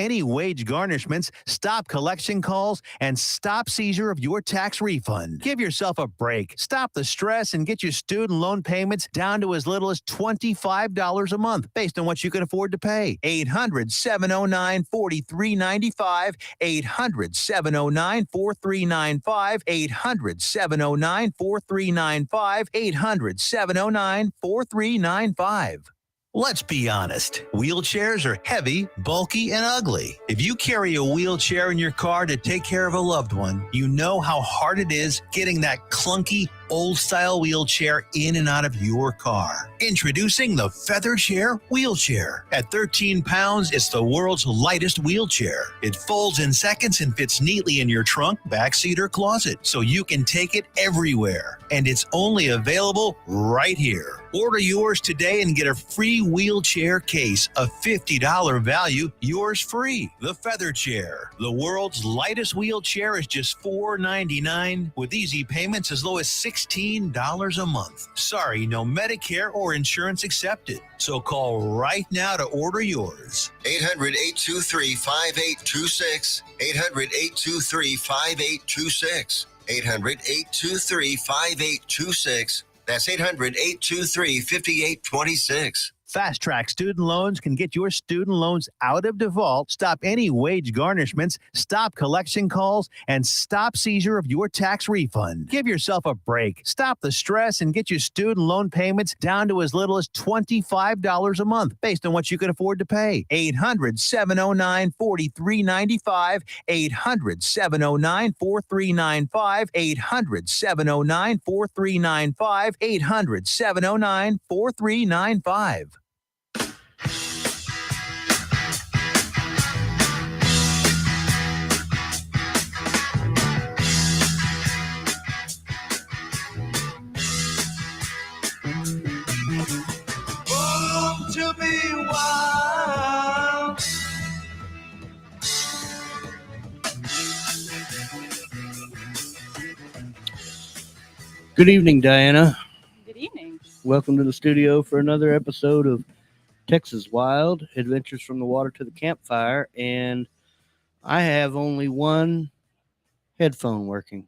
any wage garnishments, stop collection calls, and stop seizure of your tax refund. Give yourself a break. Stop the stress and get your student loan payments down to as little as $25 a month based on what you can afford to pay. 800-709-4395. 800-709-4395. 800-709-4395. 800-709-4395. Let's be honest. Wheelchairs are heavy, bulky, and ugly. If you carry a wheelchair in your car to take care of a loved one, you know how hard it is getting that clunky, old-style wheelchair in and out of your car. Introducing the Feather Chair Wheelchair. At 13 pounds, it's the world's lightest wheelchair. It folds in seconds and fits neatly in your trunk, backseat, or closet, so you can take it everywhere. And it's only available right here. Order yours today and get a free wheelchair case, a $50 value, yours free. The Feather Chair. The world's lightest wheelchair is just $4.99 with easy payments as low as $16 a month. Sorry, no Medicare or insurance accepted. So call right now to order yours. 800-823-5826. 800-823-5826. 800-823-5826. That's 800-823-5826. Fast Track Student Loans can get your student loans out of default, stop any wage garnishments, stop collection calls, and stop seizure of your tax refund. Give yourself a break. Stop the stress and get your student loan payments down to as little as $25 a month based on what you can afford to pay. 800-709-4395. 800-709-4395. 800-709-4395. 800-709-4395. To be wild. Good evening, Diana. Good evening. Welcome to the studio for another episode of Texas Wild, Adventures from the Water to the Campfire. And I have only one headphone working.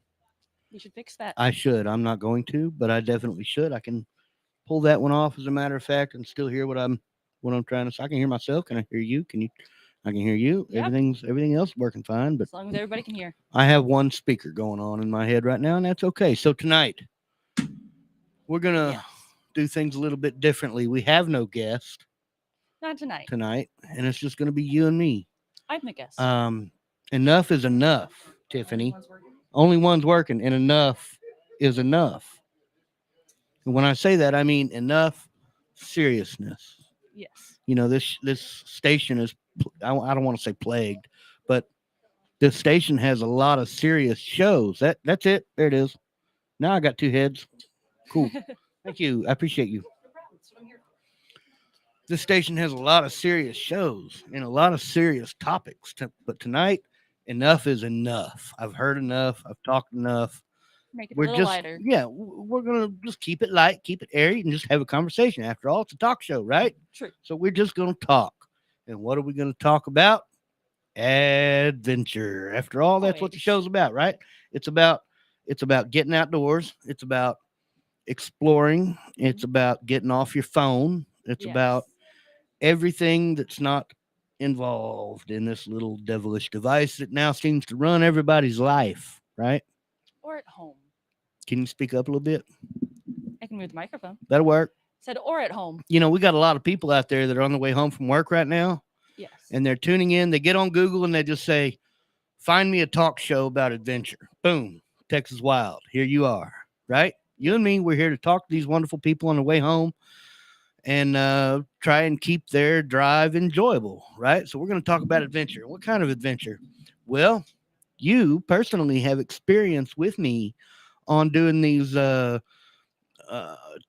You should fix that. I should. I'm not going to, but I definitely should. I can pull that one off, as a matter of fact, and still hear what I'm trying to say. I can hear myself. Can I hear you? I can hear you. Yep. Everything else working fine, but as long as everybody can hear. I have one speaker going on in my head right now, and that's okay. So tonight we're gonna do things a little bit differently. We have no guest. Not tonight. And it's just gonna be you and me. I'm the guest. Enough is enough, Tiffany. Only one's working, and enough is enough. And when I say that, I mean enough seriousness. Yes. You know, this station is, I don't want to say plagued, but this station has a lot of serious shows. That's it. There it is. Now I got two heads. Cool. Thank you. I appreciate you. This station has a lot of serious shows and a lot of serious topics. But tonight, enough is enough. I've heard enough. I've talked enough. Make it a little lighter. Yeah, we're going to just keep it light, keep it airy, and just have a conversation. After all, it's a talk show, right? True. So we're just going to talk. And what are we going to talk about? Adventure. After all, that's what the show's about, right? It's about getting outdoors. It's about exploring. It's about getting off your phone. It's about everything that's not involved in this little devilish device that now seems to run everybody's life, right? Or at home. Can you speak up a little bit? I can move the microphone. That'll work. Said or at home. You know, we got a lot of people out there that are on the way home from work right now. Yes. And they're tuning in. They get on Google and they just say, find me a talk show about adventure. Boom. Texas Wild. Here you are. Right? You and me, we're here to talk to these wonderful people on the way home and try and keep their drive enjoyable. Right? So we're going to talk about adventure. What kind of adventure? Well, you personally have experience with me on doing these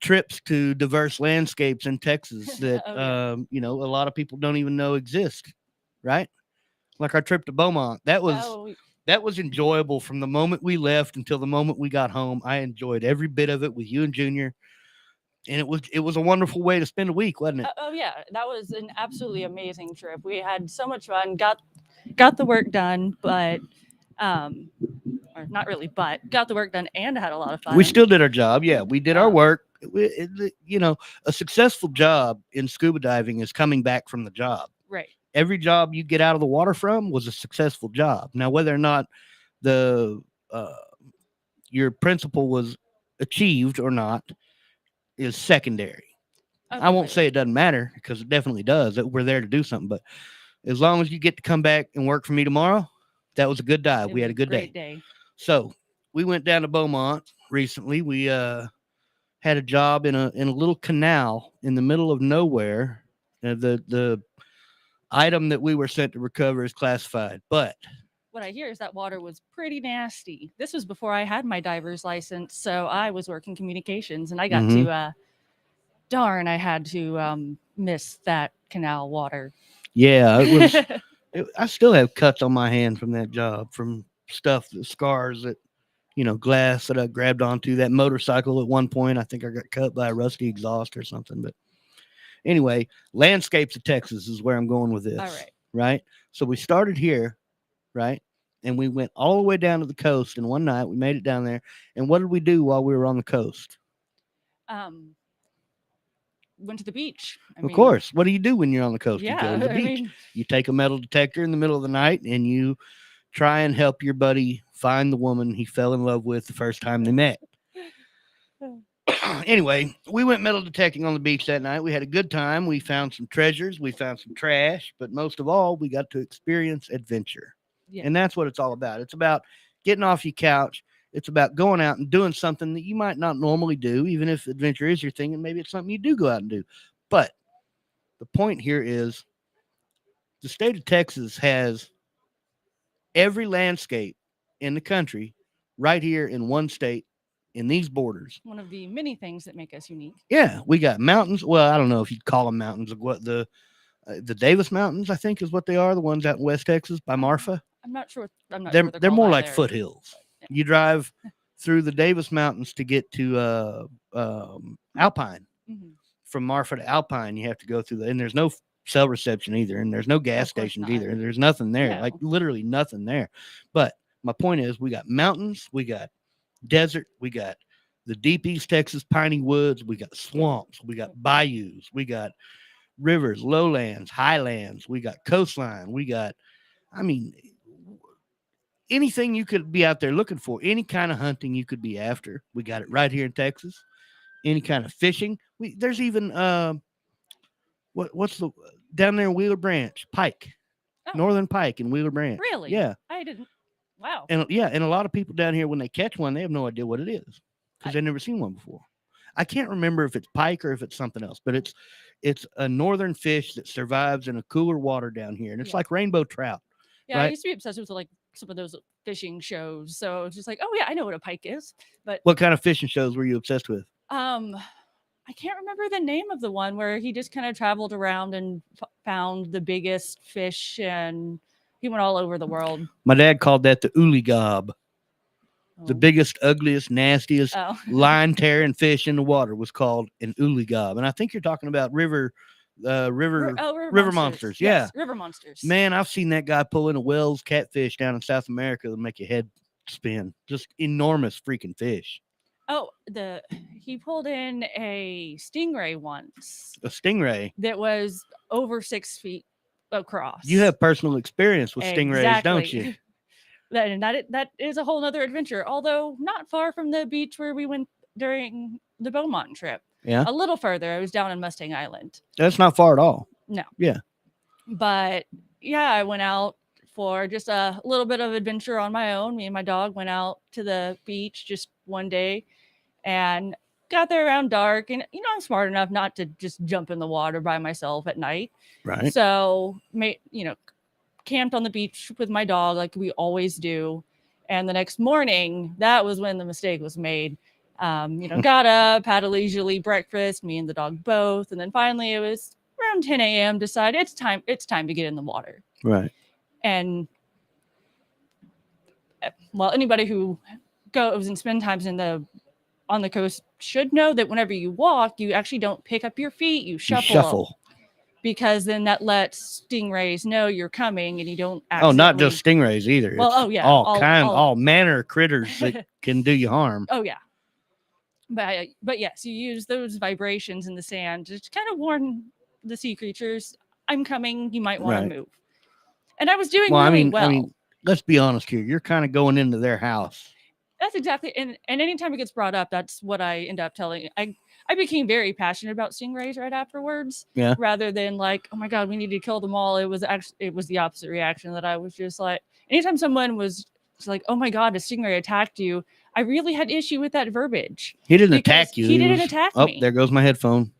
trips to diverse landscapes in Texas that, you know, a lot of people don't even know exist, right? Like our trip to Beaumont. That was enjoyable from the moment we left until the moment we got home. I enjoyed every bit of it with you and Junior. And it was a wonderful way to spend a week, wasn't it? Oh, yeah. That was an absolutely amazing trip. We had so much fun. Got got the work done, but or not really, but got the work done and had a lot of fun. We still did our job. Yeah, we did our Um, work. You know, a successful job in scuba diving is coming back from the job. right. Every job you get out of the water from was a successful job. Now, whether or not the your principle was achieved or not is secondary. Oh, I won't say completely. it doesn't matter because it definitely does. That we're there to do something, but as long as you get to come back and work for me tomorrow, that was a good dive. It We was had a good great day. day. So we went down to Beaumont recently. We had a job in a little canal in the middle of nowhere. The item that we were sent to recover is classified, but What I hear is that water was pretty nasty. This was before I had my diver's license, so I was working communications, and I got Mhm. to. Darn, I had to miss that canal water. yeah, it was. I still have cuts on my hand from that job, from stuff, the scars that, glass that I grabbed onto. That motorcycle at one point, I think I got cut by a rusty exhaust or something. But anyway, landscapes of Texas is where I'm going with this. All right. Right. So we started here, right? And we went all the way down to the coast. And one night we made it down there. And what did we do while we were on the coast? Went to the beach. Of course. What do you do when you're on the coast? Yeah, You go to the I beach. mean, You take a metal detector in the middle of the night and you try and help your buddy find the woman he fell in love with the first time they met. Anyway, we went metal detecting on the beach that night. We had a good time. We found some treasures. We found some trash. But most of all, we got to experience adventure. yeah. And that's what it's all about. It's about getting off your couch. It's about going out and doing something that you might not normally do, even if adventure is your thing, and maybe it's something you do go out and do. But the point here is the state of Texas has every landscape in the country right here in one state in these borders. One of the many things that make us unique. Yeah, we got mountains. Well, I don't know if you'd call them mountains. What the Davis Mountains, I think, is what they are. The ones out in West Texas by Marfa. I'm not sure. They're called more that like there. foothills. Yeah. You drive through the Davis Mountains to get to Alpine. Mhm. From Marfa to Alpine, you have to go through and there's no cell reception either, and there's no gas Of course stations not. either, and there's nothing there, No. like literally nothing there. But my point is, we got mountains, we got desert, we got the deep East Texas piney woods, we got swamps, we got bayous, we got rivers, lowlands, highlands, we got coastline, we got, I mean, anything you could be out there looking for, any kind of hunting you could be after, we got it right here in Texas. Any kind of fishing, there's even what's the down there in Wheeler Branch, pike, northern pike in Wheeler Branch. Really? Yeah. I didn't. Wow. And a lot of people down here, when they catch one, they have no idea what it is because they've never seen one before. I can't remember if it's pike or if it's something else, but it's a northern fish that survives in a cooler water down here, and it's like rainbow trout. Yeah, I right? used to be obsessed with like some of those fishing shows. So it's just like, oh yeah, I know what a pike is. But What kind of fishing shows were you obsessed with? I can't remember the name of the one where he just kind of traveled around and found the biggest fish, and he went all over the world. My dad called that the oolie gob. The biggest, ugliest, nastiest line tearing fish in the water was called an oolie gob. And I think you're talking about river monsters. Yeah. Yes, river monsters. Man, I've seen that guy pull in a Wells catfish down in South America to make your head spin. Just enormous freaking fish. Oh, he pulled in a stingray once. A stingray That was over 6 feet across. You have personal experience with stingrays, don't you? That is a whole nother adventure, although not far from the beach where we went during the Beaumont trip. Yeah. A little further. I was down in Mustang Island. That's not far at all. No. Yeah. But yeah, I went out for just a little bit of adventure on my own. Me and my dog went out to the beach just one day and got there around dark. And, I'm smart enough not to just jump in the water by myself at night. Right. So, camped on the beach with my dog like we always do. And the next morning, that was when the mistake was made. Got up, had a leisurely breakfast, me and the dog both. And then finally it was around 10 a.m. decided it's time to get in the water. Right. And anybody who goes and spend times on the coast should know that whenever you walk, you actually don't pick up your feet, you shuffle. because then that lets stingrays know you're coming and you don't Oh, not accidentally. just stingrays either. Well, It's oh, yeah, all manner of critters that can do you harm. Oh yeah. But yes, you use those vibrations in the sand to kind of warn the sea creatures, I'm coming, you might want Right. to move. And I was doing Well, really I mean, let's be honest here. You're kind of going into their house. That's exactly, and anytime it gets brought up, that's what I end up telling. I became very passionate about stingrays right afterwards. Yeah. Rather than like, oh my god, we need to kill them all. It was the opposite reaction, that I was just like, anytime someone was like, oh my god, a stingray attacked you, I really had issue with that verbiage. He didn't Because attack you. he didn't attack me. Oh, there goes my headphone.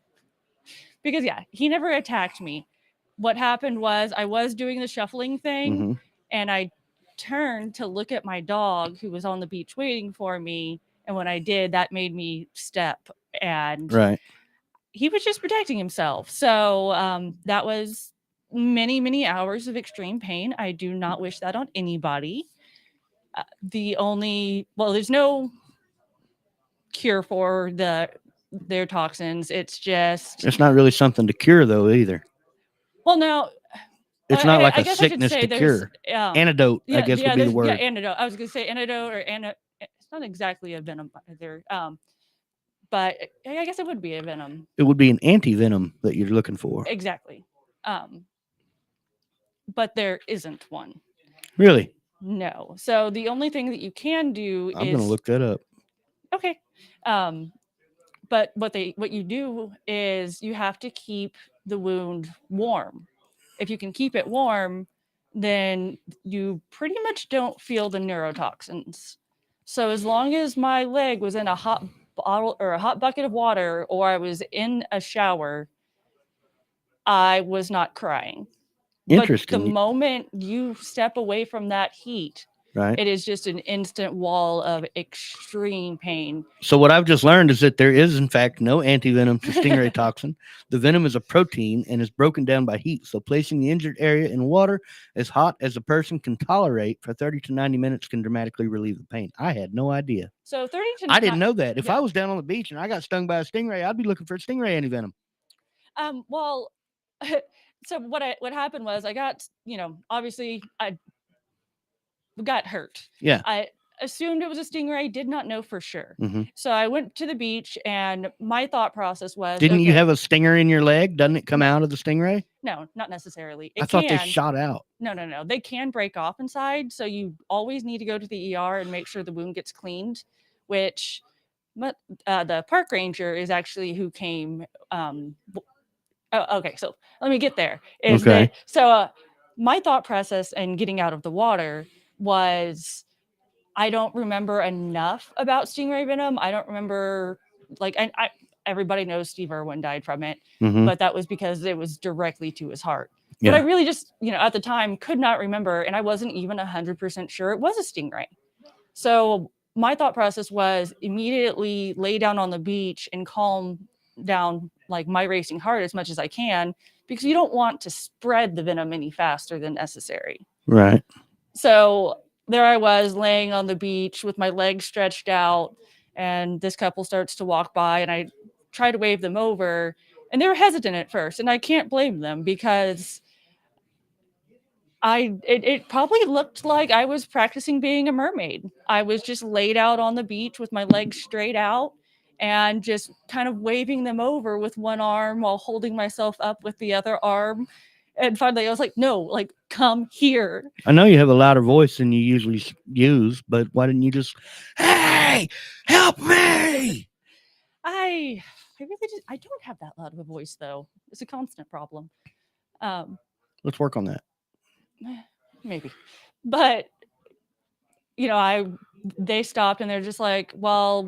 Because yeah, he never attacked me. What happened was I was doing the shuffling thing, Mhm. and I turned to look at my dog who was on the beach waiting for me. And when I did, that made me step, and Right. he was just protecting himself. So that was many, many hours of extreme pain. I do not wish that on anybody. There's no cure for their toxins. It's just, It's not really something to cure though either. well, now It's not like I a guess I should sickness say to there's, cure. Antidote, I guess, would be the there's- word. Yeah, antidote. I was going to say antidote or it's not exactly a venom either. But I guess it would be a venom. It would be an anti-venom that you're looking for. Exactly. But there isn't one. Really? No. So the only thing that you can do I'm is going to look that up. okay. But what you do is you have to keep the wound warm. If you can keep it warm, then you pretty much don't feel the neurotoxins. So as long as my leg was in a hot bottle or a hot bucket of water, or I was in a shower, I was not crying. Interesting. But the moment you step away from that heat, right. it is just an instant wall of extreme pain. So what I've just learned is that there is, in fact, no anti-venom to stingray toxin. The venom is a protein and is broken down by heat. So placing the injured area in water as hot as a person can tolerate for 30 to 90 minutes can dramatically relieve the pain. I had no idea. So 30 to I didn't know that. If yeah. I was down on the beach and I got stung by a stingray, I'd be looking for a stingray anti-venom. Well, so what happened was I got, obviously I got hurt. Yeah. I assumed it was a stingray, did not know for sure. Mm-hmm. So I went to the beach, and my thought process was, didn't you have a stinger in your leg? Doesn't it come out of the stingray? No, not necessarily. I thought they shot out. No. They can break off inside. So you always need to go to the ER and make sure the wound gets cleaned, which the park ranger is actually who came. Okay, so let me get there. Okay. So my thought process in getting out of the water was, I don't remember enough about stingray venom. I don't remember, like, I everybody knows Steve Irwin died from it, Mm-hmm. but that was because it was directly to his heart. Yeah. But I really just, at the time could not remember, and I wasn't even 100% sure it was a stingray. So my thought process was immediately lay down on the beach and calm down like my racing heart as much as I can, because you don't want to spread the venom any faster than necessary. Right. So there I was laying on the beach with my legs stretched out, and this couple starts to walk by, and I try to wave them over, and they were hesitant at first, and I can't blame them, because it probably looked like I was practicing being a mermaid. I was just laid out on the beach with my legs straight out and just kind of waving them over with one arm while holding myself up with the other arm. And finally I was like, no, like, come here. I know you have a louder voice than you usually use, but why didn't you just, hey, help me? I don't have that loud of a voice, though. It's a constant problem. Let's work on that. Maybe. But, they stopped, and they're just like, well,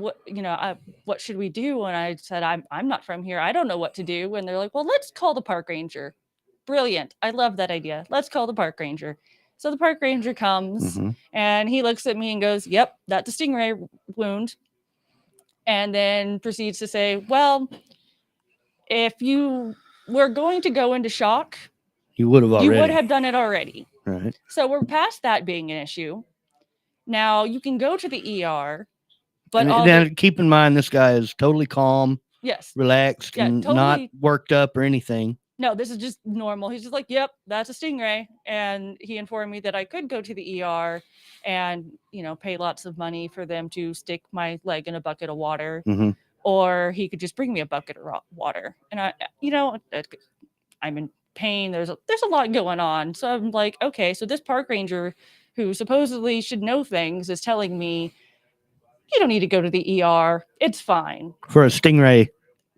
what should we do? And I said, I'm not from here. I don't know what to do. And they're like, well, let's call the park ranger. Brilliant. I love that idea. Let's call the park ranger. So the park ranger comes, Mm-hmm. and he looks at me and goes, yep, that's a stingray wound. And then proceeds to say, well, if you were going to go into shock, You would have already. you would have done it already. Right. So we're past that being an issue. Now you can go to the ER, but then keep in mind this guy is totally calm, yes, relaxed, Yeah, and totally. not worked up or anything. No, this is just normal. He's just like, yep, that's a stingray. And he informed me that I could go to the ER and, pay lots of money for them to stick my leg in a bucket of water, Mhm. or he could just bring me a bucket of water. And I'm in pain. There's a lot going on. So I'm like, okay, so this park ranger who supposedly should know things is telling me you don't need to go to the ER. It's fine. For a stingray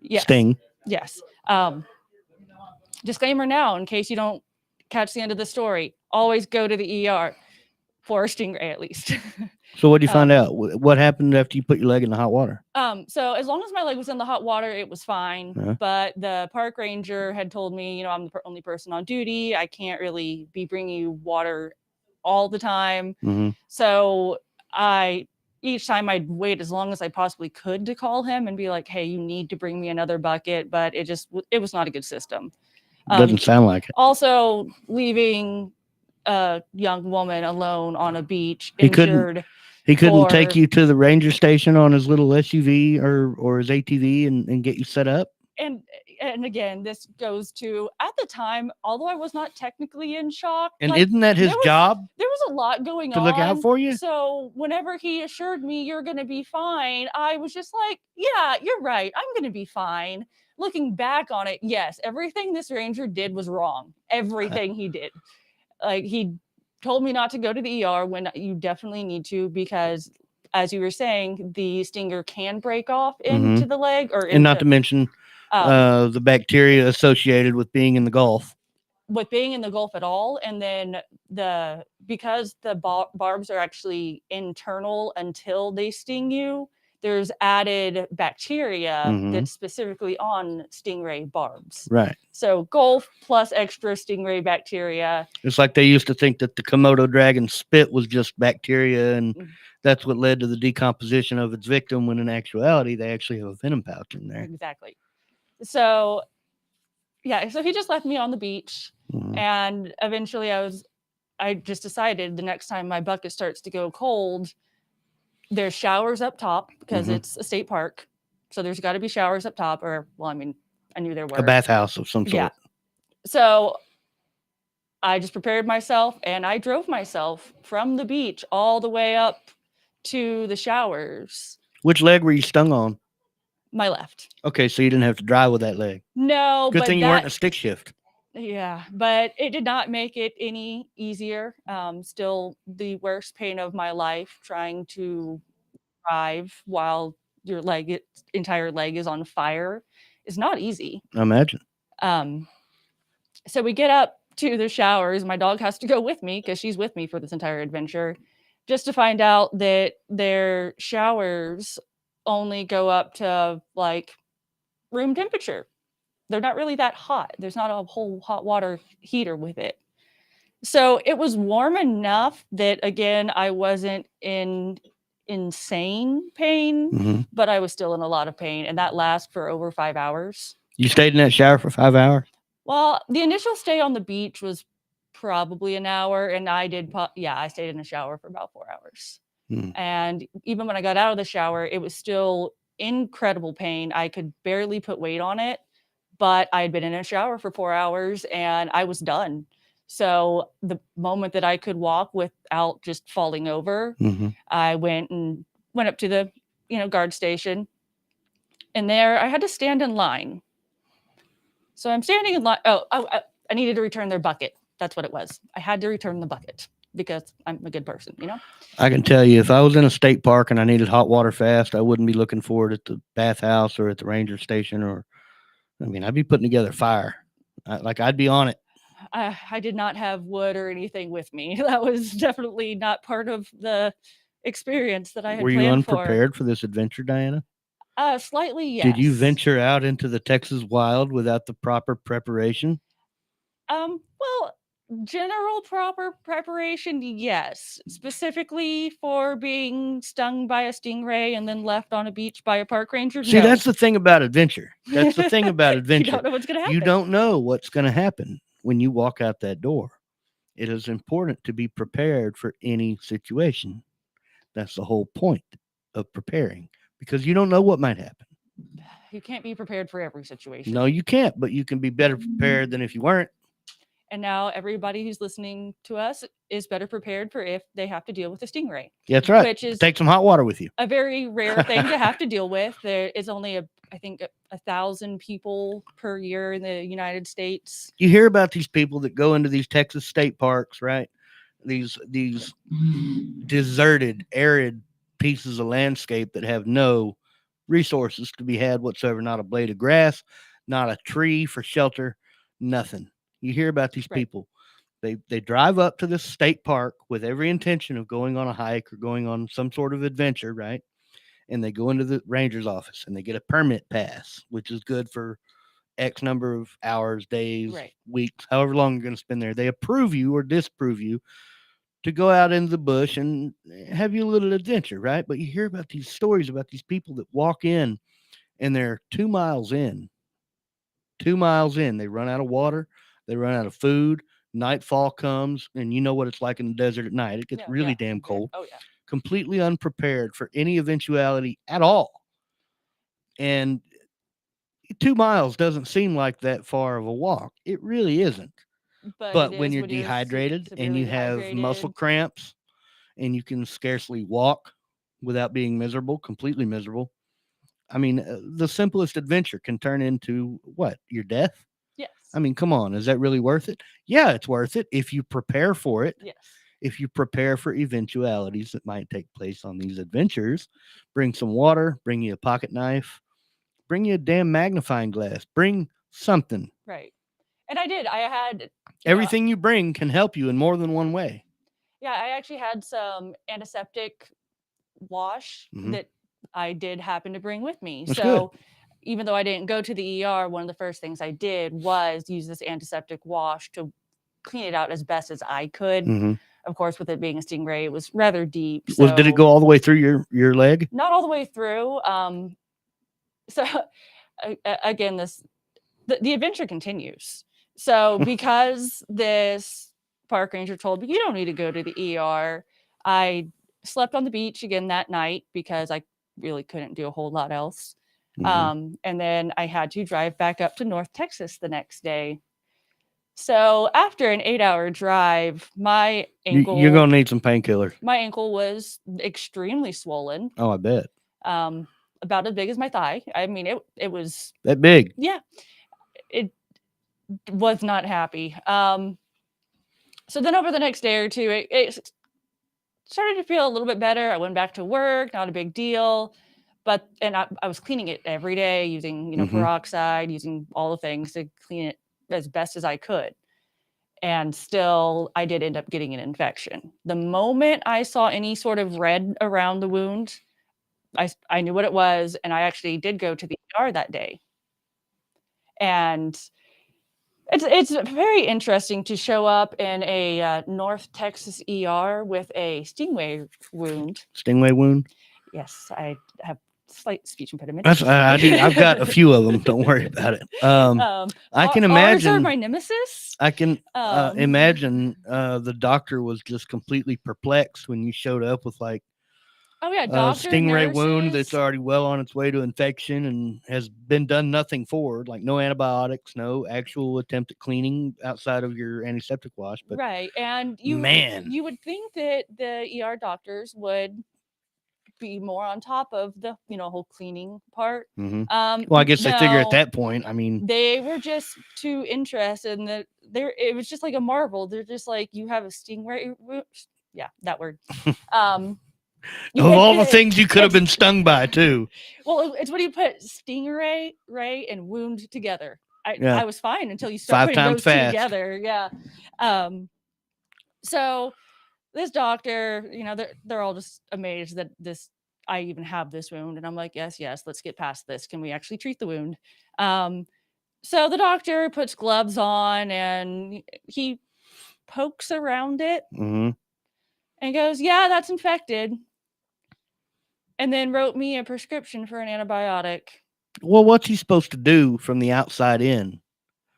Yes. sting. Yes. Disclaimer now, in case you don't catch the end of the story, always go to the ER for a stingray at least. So what did you find out? What happened after you put your leg in the hot water? So as long as my leg was in the hot water, it was fine. Uh-huh. But the park ranger had told me, I'm the only person on duty. I can't really be bringing you water all the time. Mhm. So each time I'd wait as long as I possibly could to call him and be like, hey, you need to bring me another bucket. But it was not a good system. Doesn't sound like it. Also, leaving a young woman alone on a beach He injured. couldn't take you to the ranger station on his little SUV or his ATV and get you set up? And again, this goes to, at the time, although I was not technically in shock. And isn't that his job? There was a lot going on. To look out for you? So whenever he assured me you're going to be fine, I was just like, yeah, you're right. I'm going to be fine. Looking back on it, yes, everything this ranger did was wrong. Everything he did. Like, he told me not to go to the ER when you definitely need to, because as you were saying, the stinger can break off into the leg, and not to mention the bacteria associated with being in the Gulf. With being in the Gulf at all. And then because the barbs are actually internal until they sting you, there's added bacteria that's specifically on stingray barbs. Right. So Gulf plus extra stingray bacteria. It's like they used to think that the Komodo dragon spit was just bacteria, and that's what led to the decomposition of its victim, when in actuality, they actually have a venom pouch in there. Exactly. So, yeah, so he just left me on the beach. And eventually I just decided the next time my bucket starts to go cold, there's showers up top because it's a state park. So there's got to be showers up top, or, well, I mean, I knew there were. A bathhouse of some sort. Yeah. So I just prepared myself and I drove myself from the beach all the way up to the showers. Which leg were you stung on? My left. Okay, so you didn't have to drive with that leg. No. Good thing you weren't in a stick shift. Yeah, but it did not make it any easier. Still the worst pain of my life, trying to drive while your entire leg is on fire is not easy. I imagine. So we get up to the showers. My dog has to go with me because she's with me for this entire adventure, just to find out that their showers only go up to like room temperature. They're not really that hot. There's not a whole hot water heater with it. So it was warm enough that, again, I wasn't in insane pain, but I was still in a lot of pain. And that lasts for over 5 hours. You stayed in that shower for 5 hours? Well, the initial stay on the beach was probably an hour. And I stayed in the shower for about 4 hours. And even when I got out of the shower, it was still incredible pain. I could barely put weight on it. But I had been in a shower for 4 hours and I was done. So the moment that I could walk without just falling over, I went up to the, guard station. And there I had to stand in line. So I'm standing in line. I needed to return their bucket. That's what it was. I had to return the bucket because I'm a good person, I can tell you, if I was in a state park and I needed hot water fast, I wouldn't be looking for it at the bathhouse or at the ranger station I'd be putting together fire. I'd be on it. I did not have wood or anything with me. That was definitely not part of the experience that I had planned for. Were you unprepared for this adventure, Diana? Slightly, yes. Did you venture out into the Texas wild without the proper preparation? Well, general proper preparation, yes. Specifically for being stung by a stingray and then left on a beach by a park ranger. See, that's the thing about adventure. That's the thing about adventure. You don't know what's going to happen. You don't know what's going to happen when you walk out that door. It is important to be prepared for any situation. That's the whole point of preparing, because you don't know what might happen. You can't be prepared for every situation. No, you can't, but you can be better prepared than if you weren't. And now everybody who's listening to us is better prepared for if they have to deal with a stingray. Yeah, that's right. Which is Take some hot water with you. a very rare thing to have to deal with. There is only I think 1,000 people per year in the United States. You hear about these people that go into these Texas state parks, right? These deserted, arid pieces of landscape that have no resources to be had whatsoever, not a blade of grass, not a tree for shelter, nothing. You hear about these people. They drive up to this state park with every intention of going on a hike or going on some sort of adventure, right? And they go into the ranger's office and they get a permit pass, which is good for X number of hours, days, weeks, however long you're going to spend there. They approve you or disapprove you to go out into the bush and have you a little adventure, right? But you hear about these stories about these people that walk in and they're 2 miles in. 2 miles in, they run out of water, they run out of food. Nightfall comes, and you know what it's like in the desert at night. It gets really damn cold. Oh, yeah. Completely unprepared for any eventuality at all. And 2 miles doesn't seem like that far of a walk. It really isn't. But when you're dehydrated and you have muscle cramps and you can scarcely walk without being miserable, completely miserable. I mean, the simplest adventure can turn into what? Your death? Yes. I mean, come on. Is that really worth it? Yeah, it's worth it if you prepare for it. Yes. If you prepare for eventualities that might take place on these adventures, bring some water, bring you a pocket knife, bring you a damn magnifying glass, bring something. Right. And I did. I had everything you bring can help you in more than one way. Yeah, I actually had some antiseptic wash that I did happen to bring with me. That's so good. Even though I didn't go to the ER, one of the first things I did was use this antiseptic wash to clean it out as best as I could. Of course, with it being a stingray, it was rather deep. So did it go all the way through your leg? Not all the way through. So again, the adventure continues. So because this park ranger told me you don't need to go to the ER, I slept on the beach again that night because I really couldn't do a whole lot else. And then I had to drive back up to North Texas the next day. So after an 8-hour drive, my ankle... You're going to need some painkillers. My ankle was extremely swollen. Oh, I bet. About as big as my thigh. I mean, it was... That big? Yeah. It was not happy. So then over the next day or two, it started to feel a little bit better. I went back to work, not a big deal. And I was cleaning it every day using, peroxide, using all the things to clean it as best as I could. And still, I did end up getting an infection. The moment I saw any sort of red around the wound, I knew what it was. And I actually did go to the ER that day. And it's very interesting to show up in a North Texas ER with a stingray wound. Stingray wound? Yes, I have slight speech impediment. I've got a few of them. Don't worry about it. I can imagine. Ours are my nemesis. I can imagine the doctor was just completely perplexed when you showed up with like a stingray wound that's already well on its way to infection and has been done nothing for, like no antibiotics, no actual attempt at cleaning outside of your antiseptic wash. But right, and you would think that the ER doctors would be more on top of the whole cleaning part. Well, I guess they figure at that point, I mean, they were just too interested in that. It was just like a marvel. They're just like, you have a stingray. Yeah, that word. Of all the things you could have been stung by too. Well, it's when you put stingray, right, and wound together. I was fine until you start putting those two together. Yeah. So this doctor, they're all just amazed that I even have this wound. And I'm like, yes, let's get past this. Can we actually treat the wound? So the doctor puts gloves on and he pokes around it and goes, yeah, that's infected. And then wrote me a prescription for an antibiotic. Well, what's he supposed to do from the outside in?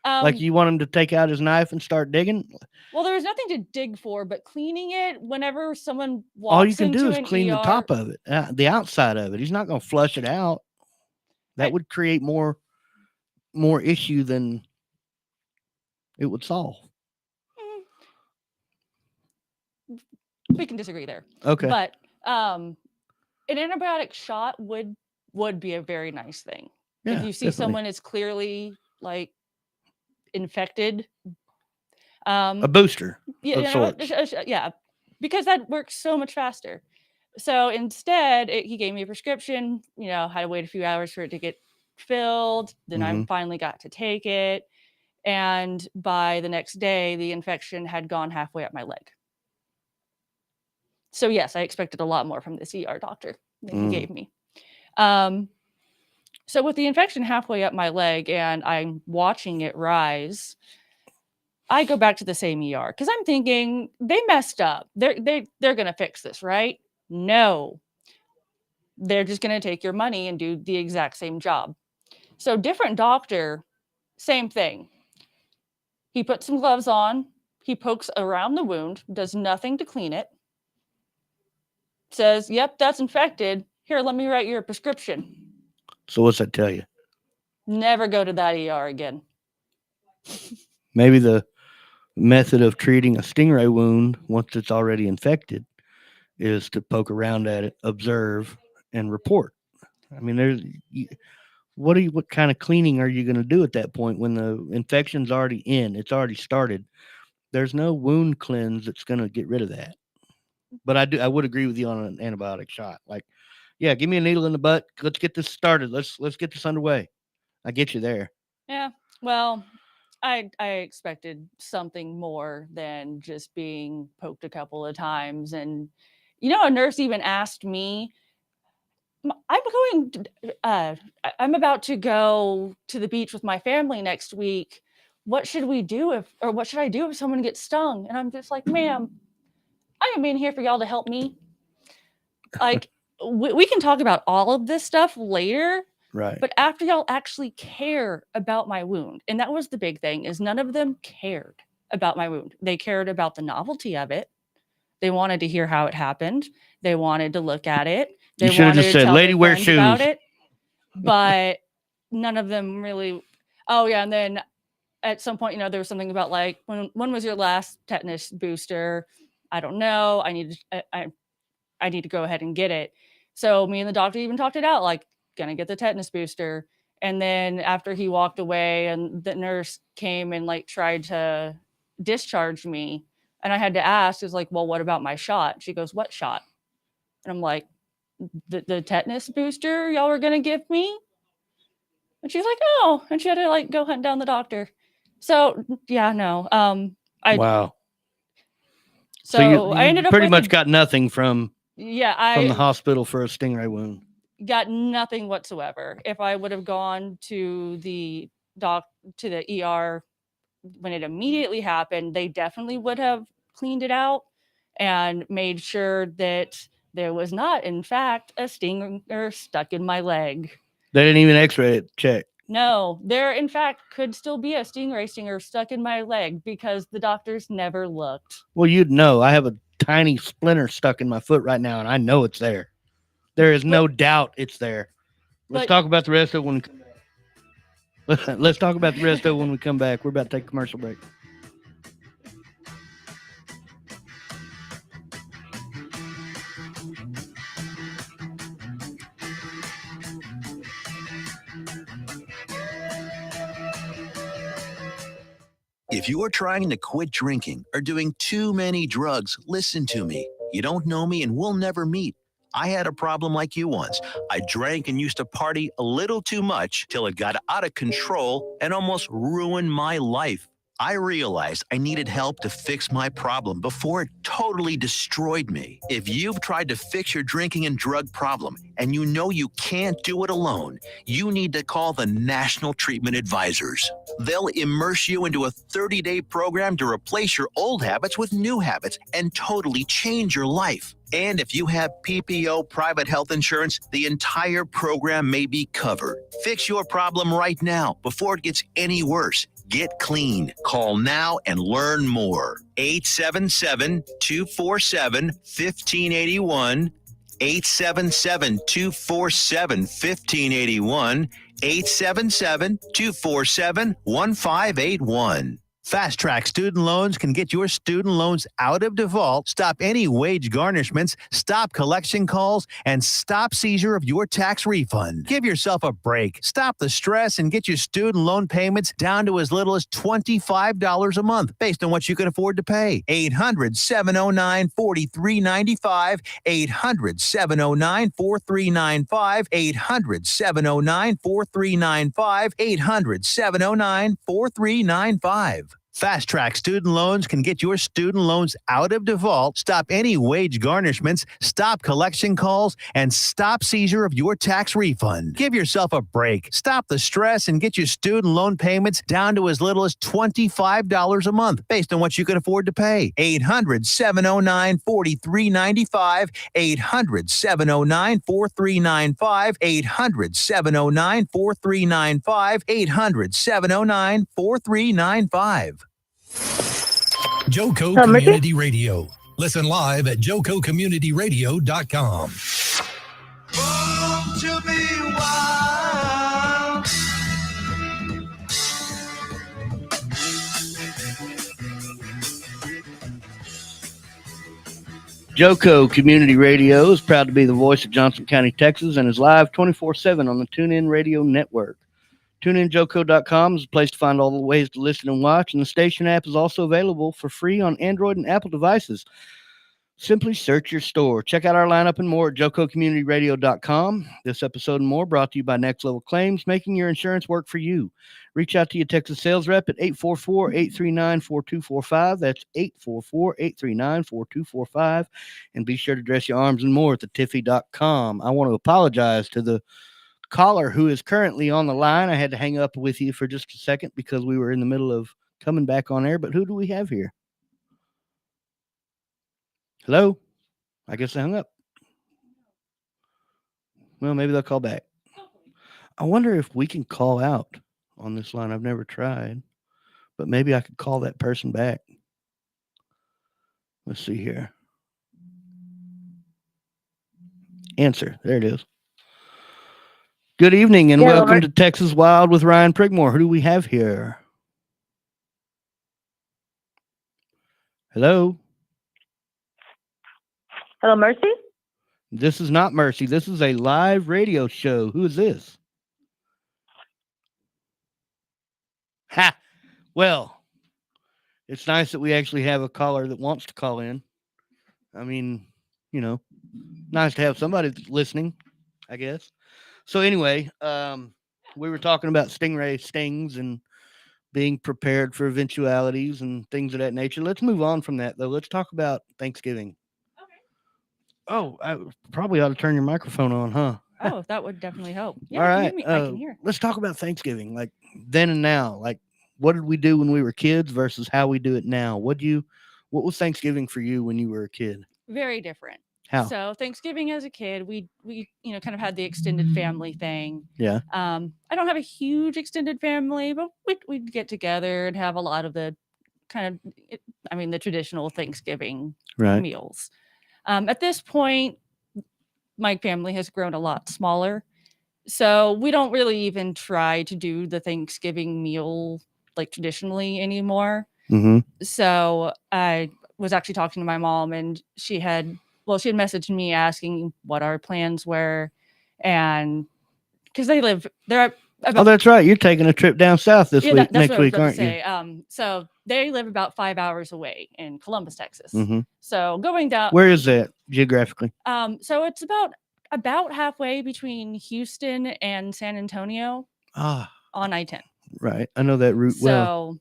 Like you want him to take out his knife and start digging? Well, there was nothing to dig for, but cleaning it whenever someone walks all you can into do is clean the top of it, the outside of it. He's not going to flush it out. That would create more issue than it would solve. We can disagree there. Okay. But an antibiotic shot would be a very nice thing. Yeah, If you see definitely. someone is clearly like infected, A booster yeah, of you know, sorts. yeah, because that works so much faster. So instead, he gave me a prescription. You know, had to wait a few hours for it to get filled. Then I Mhm. finally got to take it, and by the next day, the infection had gone halfway up my leg. So yes, I expected a lot more from this ER doctor than he gave me. So with the infection halfway up my leg and I'm watching it rise, I go back to the same ER because I'm thinking they messed up. They're gonna fix this, right? No, they're just gonna take your money and do the exact same job. So different doctor, same thing. He puts some gloves on, he pokes around the wound, does nothing to clean it, says, "Yep, that's infected. Here, let me write you a prescription." So what's that tell you? Never go to that ER again. Maybe the method of treating a stingray wound once it's already infected is to poke around at it, observe, and report. I mean, what kind of cleaning are you going to do at that point when the infection's already in? It's already started. There's no wound cleanse that's going to get rid of that. But I would agree with you on an antibiotic shot. Like, yeah, give me a needle in the butt. Let's get this started. Let's get this underway. I get you there. Yeah. Well, I expected something more than just being poked a couple of times. And, you know, a nurse even asked me, I'm about to go to the beach with my family next week. What should we do what should I do if someone gets stung? And I'm just like, ma'am, I am in here for y'all to help me. Like, we can talk about all of this stuff later. Right. But after y'all actually care about my wound, and that was the big thing, is none of them cared about my wound. They cared about the novelty of it. They wanted to hear how it happened. They wanted to look at it. They You should have wanted just to said, tell "Lady, their wear friends about shoes." it. But none of them really. Oh yeah, and then at some point, you know, there was something about like, when was your last tetanus booster? I don't know. I need to go ahead and get it. So me and the doctor even talked it out, like, gonna get the tetanus booster. And then after he walked away and the nurse came and like tried to discharge me, and I had to ask, is like, well, what about my shot? She goes, what shot? And I'm like, the tetanus booster y'all were gonna give me? And she's like, oh, and she had to like go hunt down the doctor. So yeah, no. Wow. So you I ended up pretty with much got nothing from the I hospital for a stingray wound. got nothing whatsoever. If I would have gone to the ER when it immediately happened, they definitely would have cleaned it out and made sure that there was not, in fact, a stinger stuck in my leg. They didn't even x-ray it, check. No, there, in fact, could still be a stingray stinger stuck in my leg because the doctors never looked. Well, you'd know. I have a tiny splinter stuck in my foot right now, and I know it's there. There is no doubt it's there. Let's talk about the rest of it when we come back. Let's talk about the rest of it when we come back. We're about to take a commercial break. If you are trying to quit drinking or doing too many drugs, listen to me. You don't know me and we'll never meet. I had a problem like you once. I drank and used to party a little too much till it got out of control and almost ruined my life. I realized I needed help to fix my problem before it totally destroyed me. If you've tried to fix your drinking and drug problem and you know you can't do it alone, you need to call the National Treatment Advisors. They'll immerse you into a 30-day program to replace your old habits with new habits and totally change your life. And if you have PPO private health insurance, the entire program may be covered. Fix your problem right now before it gets any worse. Get clean. Call now and learn more. 877-247-1581. 877-247-1581. 877-247-1581. Fast Track Student Loans can get your student loans out of default, stop any wage garnishments, stop collection calls, and stop seizure of your tax refund. Give yourself a break. Stop the stress and get your student loan payments down to as little as $25 a month based on what you can afford to pay. 800-709-4395. 800-709-4395. 800-709-4395. 800-709-4395. Fast Track Student Loans can get your student loans out of default, stop any wage garnishments, stop collection calls, and stop seizure of your tax refund. Give yourself a break. Stop the stress and get your student loan payments down to as little as $25 a month based on what you can afford to pay. 800-709-4395. 800-709-4395. 800-709-4395. 800-709-4395. Joco Community Radio. Listen live at jococommunityradio.com. Born to be wild. Joco Community Radio is proud to be the voice of Johnson County, Texas, and is live 24/7 on the TuneIn Radio Network. TuneInJoco.com is a place to find all the ways to listen and watch, and the station app is also available for free on Android and Apple devices. Simply search your store. Check out our lineup and more at JocoCommunityRadio.com. This episode and more brought to you by Next Level Claims, making your insurance work for you. Reach out to your Texas sales rep at 844-839-4245. That's 844-839-4245. And be sure to dress your arms and more at thetiffy.com. I want to apologize to the caller who is currently on the line. I had to hang up with you for just a second because we were in the middle of coming back on air. But who do we have here? Hello? I guess I hung up. Well, maybe they'll call back. I wonder if we can call out on this line. I've never tried, but maybe I could call that person back. Let's see here. Answer. There it is. Good evening and welcome to Texas Wild with Ryan Prigmore. Who do we have here? Hello? Hello, Mercy? This is not Mercy. This is a live radio show. Who is this? Ha! Well, it's nice that we actually have a caller that wants to call in. I mean, you know, nice to have somebody that's listening, I guess. So anyway, we were talking about stingray stings and being prepared for eventualities and things of that nature. Let's move on from that, though. Let's talk about Thanksgiving. Oh, I probably ought to turn your microphone on, huh? Oh, that would definitly help. Yeah, All right. I can hear. Let's talk about Thanksgiving, like then and now. Like, what did we do when we were kids versus how we do it now? What was Thanksgiving for you when you were a kid? Very different. How? So Thanksgiving as a kid, we kind of had the extended family thing. Yeah. I don't have a huge extended family, but we'd get together and have a lot of the the traditional Thanksgiving meals. At this point, my family has grown a lot smaller, so we don't really even try to do the Thanksgiving meal like traditionally anymore. Mm-hmm. So I was actually talking to my mom, and she had messaged me asking what our plans were, and because they're about, oh, that's right. You're taking a trip down south this week, next week, aren't you? So they live about 5 hours away in Columbus, Texas. Mm-hmm. So going down. Where is that geographically? So it's about halfway between Houston and San Antonio. On I-10. Right. I know that route well.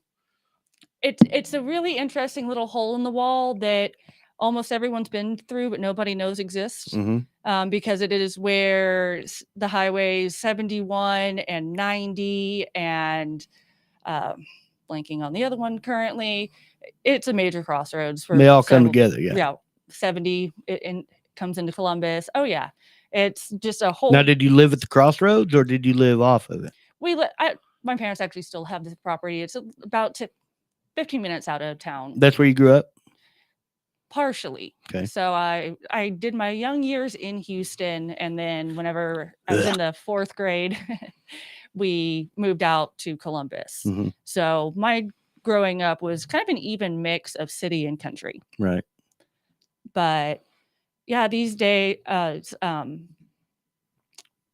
So it's a really interesting little hole in the wall that almost everyone's been through, but nobody knows exists. Mm-hmm. Because it is where the highways 71 and 90 and blanking on the other one currently. It's a major crossroads. They all come together, yeah. Yeah, 70 it comes into Columbus. Oh yeah, it's just a whole. Now, did you live at the crossroads or did you live off of it? My parents actually still have this property. It's about 15 minutes out of town. That's where you grew up? Partially. Okay. So I did my young years in Houston, and then whenever I was in the 4th grade, we moved out to Columbus. Mm-hmm. So my growing up was kind of an even mix of city and country. Right. But yeah, these days,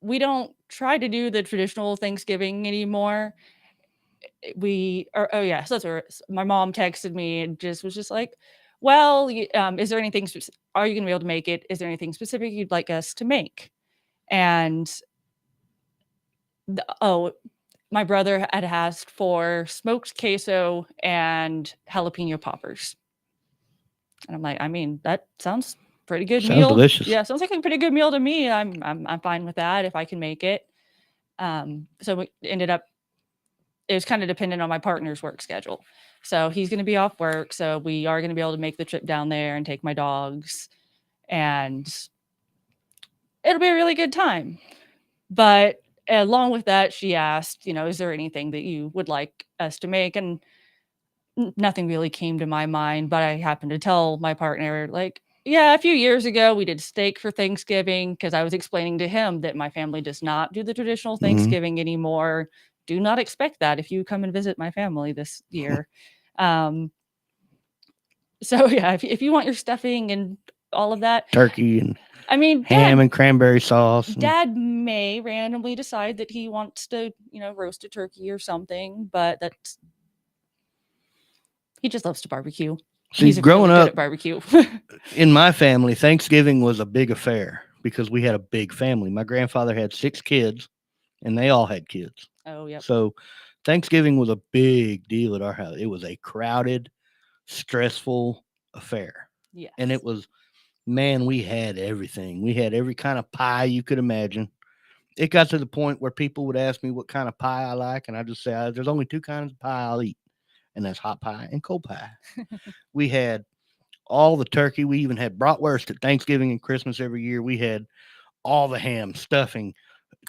we don't try to do the traditional Thanksgiving anymore. Oh yeah, so that's where my mom texted me and was just like, well, is there anything, are you going to be able to make it? Is there anything specific you'd like us to make? And my brother had asked for smoked queso and jalapeno poppers. And I'm like, I mean, that sounds pretty good Sounds meal. delicious. Yeah, sounds like a pretty good meal to me. I'm fine with that if I can make it. So we ended up, it was kind of dependent on my partner's work schedule. So he's going to be off work. So we are going to be able to make the trip down there and take my dogs, and it'll be a really good time. But along with that, she asked, is there anything that you would like us to make? And nothing really came to my mind, but I happened to tell my partner, like, yeah, a few years ago we did steak for Thanksgiving, because I was explaining to him that my family does not do the traditional Thanksgiving anymore. Do not expect that if you come and visit my family this year. So yeah, if you want your stuffing and all of that, Turkey and I mean, ham and cranberry sauce. Dad may randomly decide that he wants to, roast a turkey or something, but he just loves to barbecue. See, he's growing really good up at barbecue. in my family, Thanksgiving was a big affair because we had a big family. My grandfather had 6 kids, and they all had kids. Oh, yeah. So Thanksgiving was a big deal at our house. It was a crowded, stressful affair. Yes. And it was, man, we had everything. We had every kind of pie you could imagine. It got to the point where people would ask me what kind of pie I like, and I just say, there's only 2 kinds of pie I'll eat, and that's hot pie and cold pie. We had all the turkey. We even had bratwurst at Thanksgiving and Christmas every year. We had all the ham, stuffing,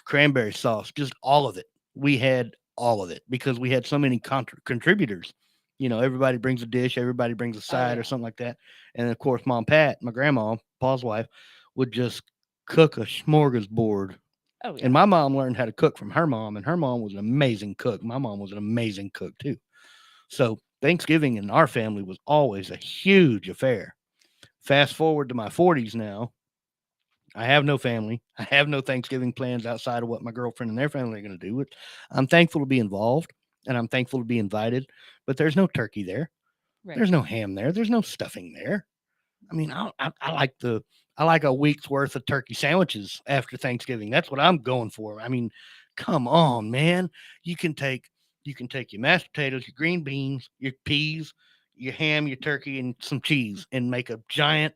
cranberry sauce, just all of it. We had all of it because we had so many contributors. Everybody brings a dish, everybody brings a side or something like that. And of course, Mom Pat, my grandma, Paul's wife, would just cook a smorgasbord. Oh, yeah. And my mom learned how to cook from her mom, and her mom was an amazing cook. My mom was an amazing cook too. So Thanksgiving in our family was always a huge affair. Fast forward to my 40s now. I have no family. I have no Thanksgiving plans outside of what my girlfriend and their family are going to do. I'm thankful to be involved, and I'm thankful to be invited, but there's no turkey there. Right. There's no ham there. There's no stuffing there. I mean, I like a week's worth of turkey sandwiches after Thanksgiving. That's what I'm going for. I mean, come on, man. You can take your mashed potatoes, your green beans, your peas, your ham, your turkey, and some cheese, and make a giant,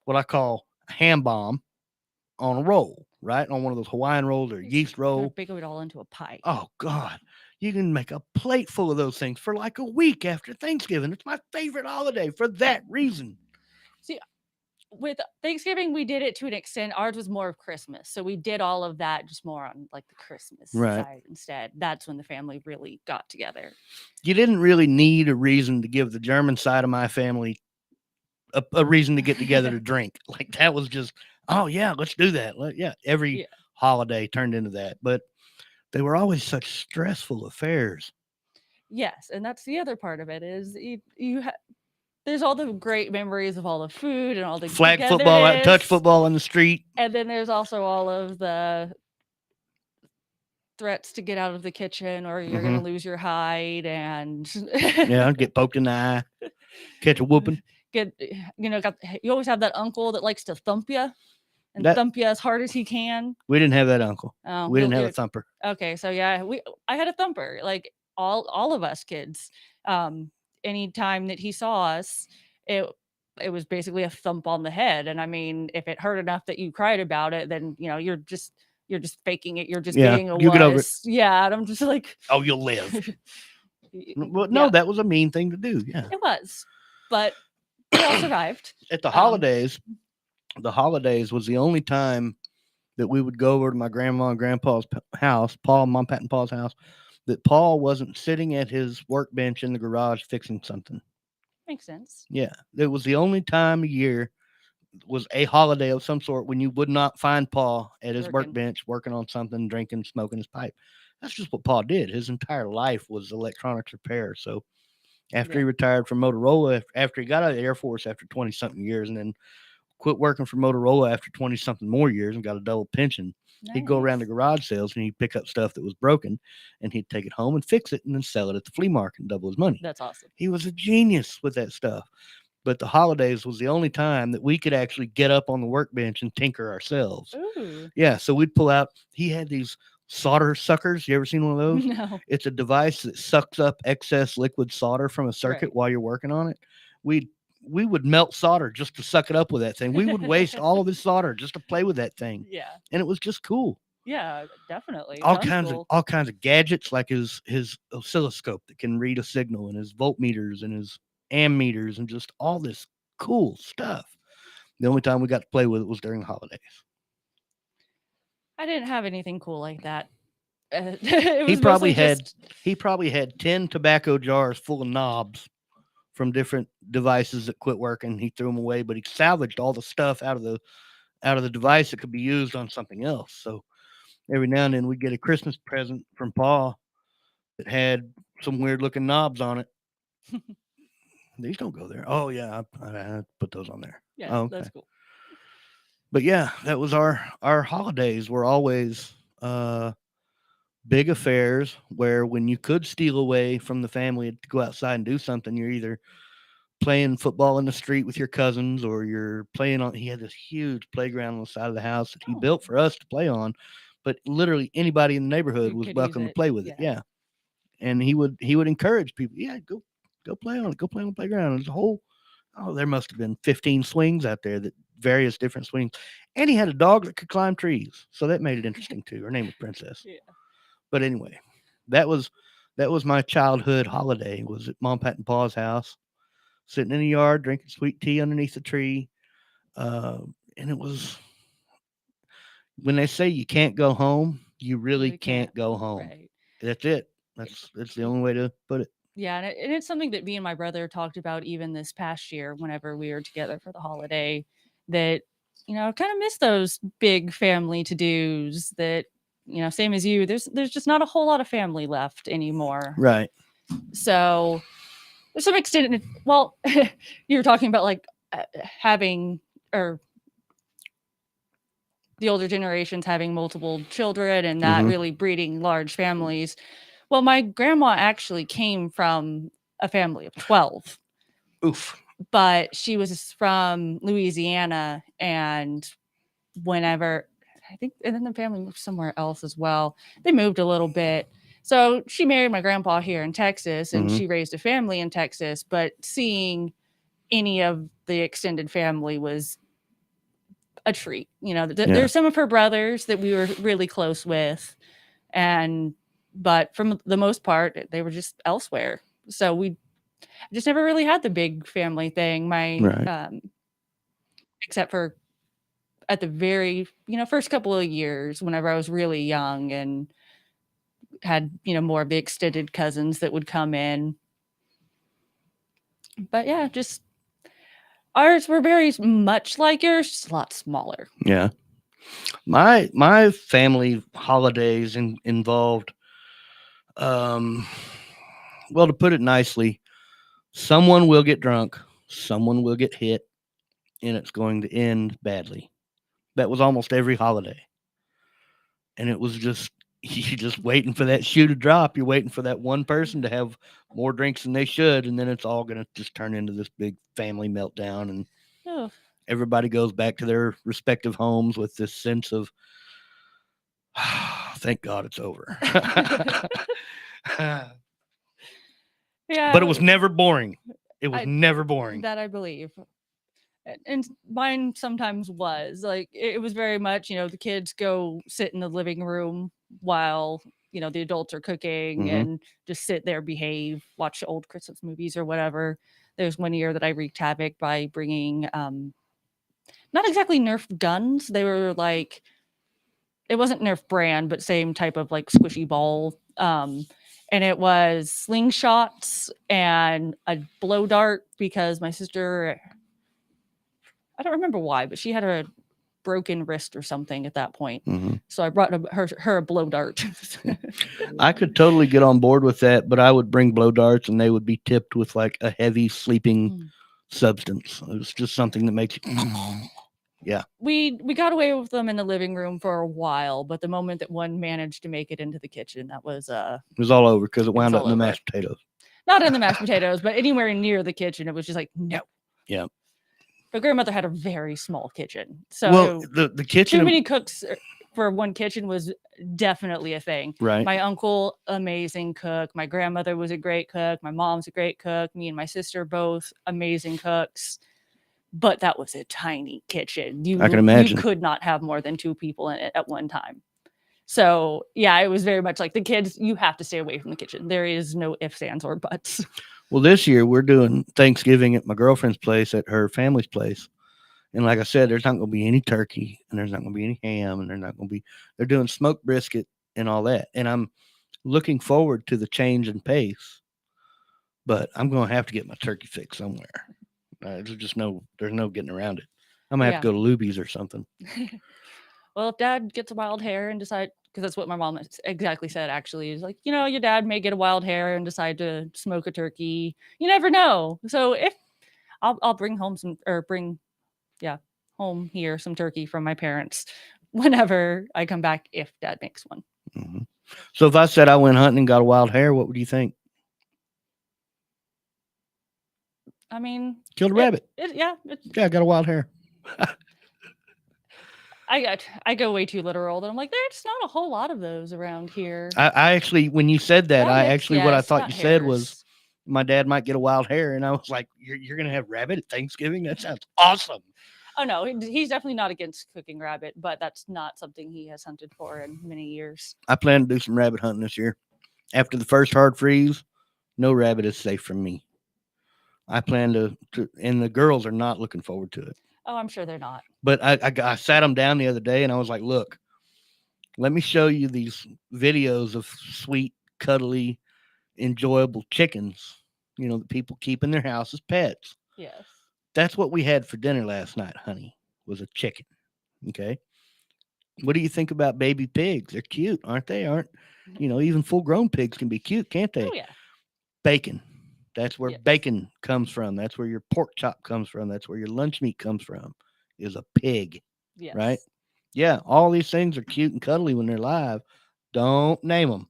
what I call a ham bomb on a roll, right? On one of those Hawaiian rolls or yeast roll. Bake it all into a pie. Oh, God. You can make a plate full of those things for like a week after Thanksgiving. It's my favorite holiday for that reason. See, with Thanksgiving, we did it to an extent. Ours was more of Christmas. So we did all of that just more on like the Christmas side instead. That's when the family really got together. You didn't really need a reason to give the German side of my family a reason to get together to drink. Like that was just, oh yeah, let's do that. Every holiday turned into that. But they were always such stressful affairs. Yes, and that's the other part of it is there's all the great memories of all the food and all the flag football, touch football in the street. And then there's also all of the threats to get out of the kitchen or you're going to lose your hide and get poked in the eye, catch a whooping. You always have that uncle that likes to thump you and thump you as hard as he can. We didn't have that uncle. We didn't have a thumper. Okay, so yeah, I had a thumper. Like all of us kids. Anytime that he saw us, it was basically a thump on the head. And I mean, if it hurt enough that you cried about it, then you're just faking it. You're just being a wuss. Get over it. Yeah, and I'm just like, oh, you'll live. Well, no, that was a mean thing to do. Yeah, it was, but we all survived. At the holidays, was the only time that we would go over to my grandma and grandpa's house, Mom, Pat, and Paul's house, that Paul wasn't sitting at his workbench in the garage fixing something. Makes sense. Yeah, it was the only time of year was a holiday of some sort when you would not find Paul at his Working. workbench working on something, drinking, smoking his pipe. That's just what Paul did. His entire life was electronics repair. So after he retired from Motorola, after he got out of the Air Force after 20 something years, and then quit working for Motorola after 20 something more years and got a double pension, he'd go around to Nice. garage sales and he'd pick up stuff that was broken and he'd take it home and fix it and then sell it at the flea market and double his money. That's awesome. He was a genius with that stuff. But the holidays was the only time that we could actually get up on the workbench and tinker ourselves. Ooh. Yeah, so we'd pull out. He had these solder suckers. You ever seen one of those? No. It's a device that sucks up excess liquid solder from a circuit Right. while you're working on it. We would melt solder just to suck it up with that thing. We would waste all of his solder just to play with that thing, Yeah. and it was just cool. Yeah, definitely. All Sounds kinds cool. of all kinds of gadgets like his oscilloscope that can read a signal and his voltmeters and his ammeters and just all this cool stuff. The only time we got to play with it was during the holidays. I didn't have anything cool like that. It He was probably mostly had just he probably had 10 tobacco jars full of knobs from different devices that quit working. He threw them away, but he salvaged all the stuff out of the device that could be used on something else. So every now and then we'd get a Christmas present from Pa that had some weird looking knobs on it. These don't go there. Oh yeah, I put those on there. yeah, Oh, okay. that's cool. But yeah, that was our holidays were always big affairs where when you could steal away from the family to go outside and do something, you're either playing football in the street with your cousins or you're playing on. He had this huge playground on the side of the house that he Oh. built for us to play on, but literally anybody in the neighborhood You was could welcome use to it, play with it. yeah. Yeah, and he would encourage people. Yeah, go play on it. Go play on the playground. There's a whole there must have been 15 swings out there, that various different swings, and he had a dog that could climb trees, so that made it interesting too. Her name was Princess. Yeah. But anyway, that was my childhood holiday. Was at Mom, Pat, and Pa's house, sitting in the yard drinking sweet tea underneath the tree, and it was when they say you can't go home, you really can't go home. Right. That's it. That's the only way to put it. Yeah, and it's something that me and my brother talked about even this past year whenever we were together for the holiday, that, kind of miss those big family to-dos that, same as you, there's just not a whole lot of family left anymore. Right. So there's some extent, well, you were talking about like having, or the older generations having multiple children and that really breeding large families. Well, my grandma actually came from a family of 12. Oof. But she was from Louisiana, and whenever, I think, and then the family moved somewhere else as well. They moved a little bit. So she married my grandpa here in Texas, and she raised a family in Texas, but seeing any of the extended family was a treat. There's some of her brothers that we were really close with, but from the most part, they were just elsewhere. So we just never really had the big family thing. Except for at the very, first couple of years, whenever I was really young and had, more of the extended cousins that would come in. But yeah, just ours were very much like yours, just a lot smaller. Yeah. My family holidays involved, well, to put it nicely, someone will get drunk, someone will get hit, and it's going to end badly. That was almost every holiday. And it was just, you're just waiting for that shoe to drop. You're waiting for that one person to have more drinks than they should, and then it's all going to just turn into this big family meltdown, and everybody goes back to their respective homes with this sense of, thank God it's over. Yeah, but it was never boring. It was never boring. That I believe. And mine sometimes was like, it was very much, the kids go sit in the living room while, the adults are cooking and just sit there, behave, watch old Christmas movies or whatever. There's one year that I wreaked havoc by bringing, not exactly Nerf guns. They were like, it wasn't Nerf brand, but same type of like squishy ball. and it was slingshots and a blow dart because my sister, I don't remember why, but she had a broken wrist or something at that point. So I brought her a blow dart. I could totally get on board with that, but I would bring blow darts and they would be tipped with like a heavy sleeping substance. It was just something that makes you. Yeah. We got away with them in the living room for a while, but the moment that one managed to make it into the kitchen, that was it was all over because it wound up in the over. mashed potatoes. Not in the mashed potatoes, but anywhere near the kitchen, it was just like no. Yeah. But grandmother had a very small kitchen, so well, the kitchen too many cooks for one kitchen was definitely a thing. Right. My uncle, amazing cook. My grandmother was a great cook. My mom's a great cook. Me and my sister both amazing cooks. But that was a tiny kitchen. I can imagine. You could not have more than 2 people in it at one time. So yeah, it was very much like the kids, you have to stay away from the kitchen. There is no ifs, ands, or buts. Well, this year we're doing Thanksgiving at my girlfriend's place, at her family's place. And like I said, there's not going to be any turkey and there's not going to be any ham and they're doing smoked brisket and all that. And I'm looking forward to the change in pace, but I'm going to have to get my turkey fix somewhere. There's no getting around it. I'm going to have to go to Luby's or something. Well, if dad gets a wild hair and decide, because that's what my mom exactly said, actually, is like, your dad may get a wild hair and decide to smoke a turkey. You never know. So if I'll bring home home here some turkey from my parents whenever I come back, if dad makes one. Mm-hmm. So if I said I went hunting and got a wild hair, what would you think? I mean, killed a rabbit. Yeah, I got a wild hair. I go way too literal, and I'm like, there's not a whole lot of those around here. I actually, when you said that, what I thought you said was my dad might get a wild hair, and I was like, you're gonna have rabbit at Thanksgiving? That sounds awesome. Oh no, he's definitely not against cooking rabbit, but that's not something he has hunted for in many years. I plan to do some rabbit hunting this year. After the first hard freeze, no rabbit is safe from me. I plan to, and the girls are not looking forward to it. Oh, I'm sure they're not. But I sat them down the other day and I was like, look, let me show you these videos of sweet, cuddly, enjoyable chickens, that people keep in their house as pets. Yes. That's what we had for dinner last night, honey, was a chicken. Okay. What do you think about baby pigs? They're cute, aren't they? Even full grown pigs can be cute, can't they? Oh, yeah. Bacon. That's where bacon comes from. That's where your pork chop comes from. That's where your lunch meat comes from, is a pig. Yes. Right? Yeah. All these things are cute and cuddly when they're live. Don't name them.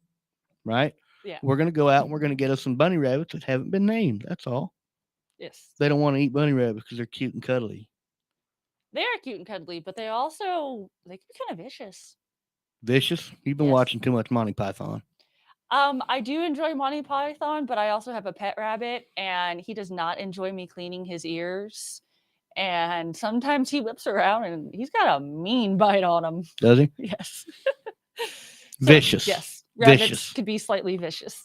Right? Yeah. We're going to go out and we're going to get us some bunny rabbits that haven't been named. That's all. Yes. They don't want to eat bunny rabbits because they're cute and cuddly. They are cute and cuddly, but they can be kind of vicious. Vicious? You've been watching too much Monty Python. I do enjoy Monty Python, but I also have a pet rabbit, and he does not enjoy me cleaning his ears. And sometimes he whips around, and he's got a mean bite on him. Does he? Yes. Vicious. Yes. Rabbits vicious. Could be slightly vicious.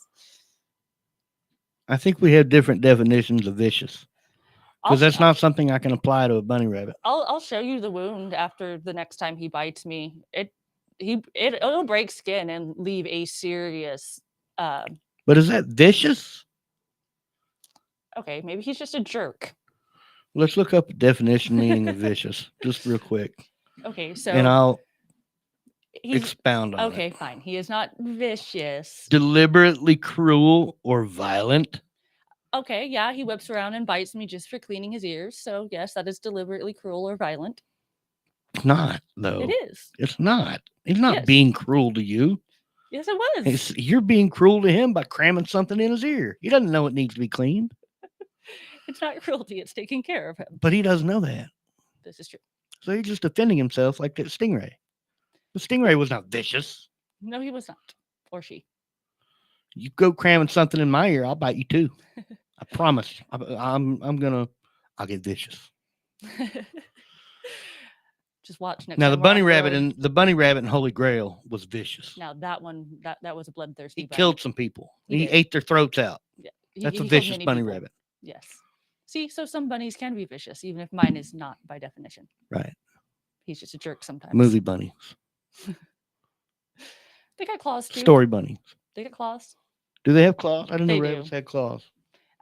I think we have different definitions of vicious. Because that's not something I can apply to a bunny rabbit. I'll show you the wound after the next time he bites me. It'll break skin and leave a serious. But is that vicious? Okay, maybe he's just a jerk. Let's look up the definition meaning of vicious, just real quick. Okay, so and I'll expound on it. Okay, fine. He is not vicious. Deliberately cruel or violent. Okay, yeah, he whips around and bites me just for cleaning his ears. So yes, that is deliberately cruel or violent. It's not, though. It is. It's not. He's not being cruel to you. Yes, it was. You're being cruel to him by cramming something in his ear. He doesn't know it needs to be cleaned. It's not cruelty. It's taking care of him. But he doesn't know that. This is true. So he's just defending himself like that stingray. The stingray was not vicious. No, he was not. Or she. You go cramming something in my ear, I'll bite you too. I promise. I'll get vicious. Just watch next. Now the bunny rabbit and Holy Grail was vicious. Now that one, that was a bloodthirsty. He killed some people. He ate their throats out. Yeah, that's a vicious bunny rabbit. Yes. See, so some bunnies can be vicious, even if mine is not by definition. Right. He's just a jerk sometimes. Movie bunnies. They got claws too. Story bunnies. They got claws. Do they have claws? I didn't know They rabbits do. had claws.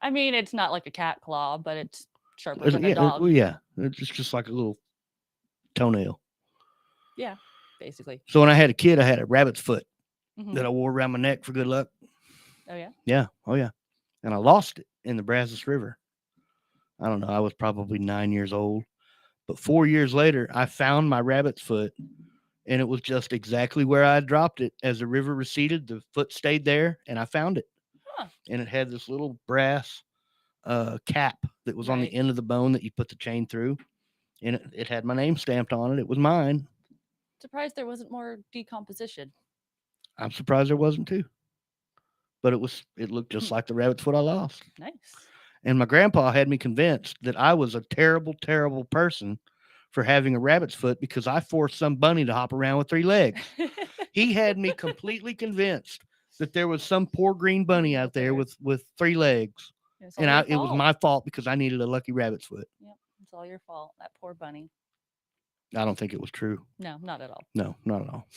I mean, it's not like a cat claw, but it's sharper than a Yeah, dog. well, yeah. It's just like a little toenail. Yeah, basically. So when I had a kid, I had a rabbit's foot Mhm. that I wore around my neck for good luck. Oh yeah. Yeah. Oh, yeah. And I lost it in the Brazos River. I don't know. I was probably 9 years old. But 4 years later, I found my rabbit's foot, and it was just exactly where I had dropped it. As the river receded, the foot stayed there, and I found it. Huh. And it had this little brass cap that was on the Right. end of the bone that you put the chain through, and it had my name stamped on it. It was mine. Surprised there wasn't more decomposition. I'm surprised there wasn't too. But it looked just like the rabbit's foot I lost. Nice. And my grandpa had me convinced that I was a terrible, terrible person for having a rabbit's foot because I forced some bunny to hop around with 3 legs. He had me completely convinced that there was some poor green bunny out there with 3 legs. It's all And your it was fault. my fault because I needed a lucky rabbit's foot. Yep, it's all your fault. That poor bunny. I don't think it was true. No, not at all. No, not at all.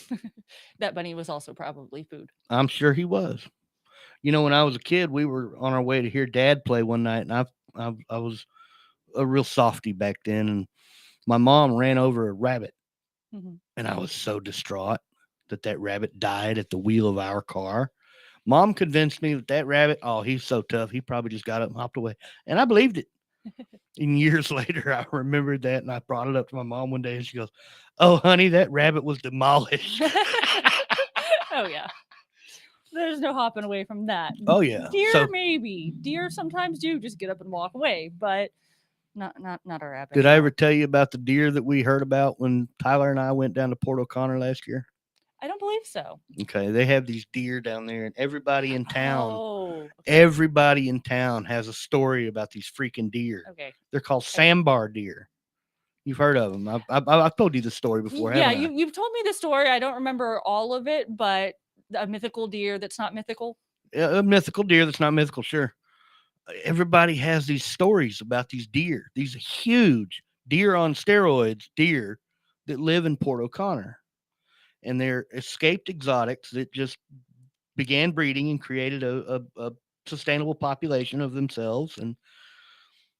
That bunny was also probably food. I'm sure he was. You know, when I was a kid, we were on our way to hear Dad play one night, and I was a real softy back then, and my mom ran over a rabbit, Mhm. and I was so distraught that rabbit died at the wheel of our car. Mom convinced me that rabbit, oh, he's so tough, he probably just got up and hopped away, and I believed it. And years later, I remembered that, and I brought it up to my mom one day, and she goes, "Oh, honey, that rabbit was demolished." Oh yeah. There's no hopping away from that. Oh yeah. Deer So, maybe. Deer sometimes do just get up and walk away, but not a rabbit. did I no. ever tell you about the deer that we heard about when Tyler and I went down to Port O'Connor last year? I don't believe so. Okay, they have these deer down there, and everybody in town, Oh. Okay. everybody in town has a story about these freaking deer. Okay. They're called sandbar deer. You've heard of them. I've told you this story before. Yeah, haven't I? you've told me the story. I don't remember all of it, but a mythical deer that's not mythical. A mythical deer that's not mythical, sure. Everybody has these stories about these deer, these huge deer on steroids deer that live in Port O'Connor. And they're escaped exotics that just began breeding and created a sustainable population of themselves. And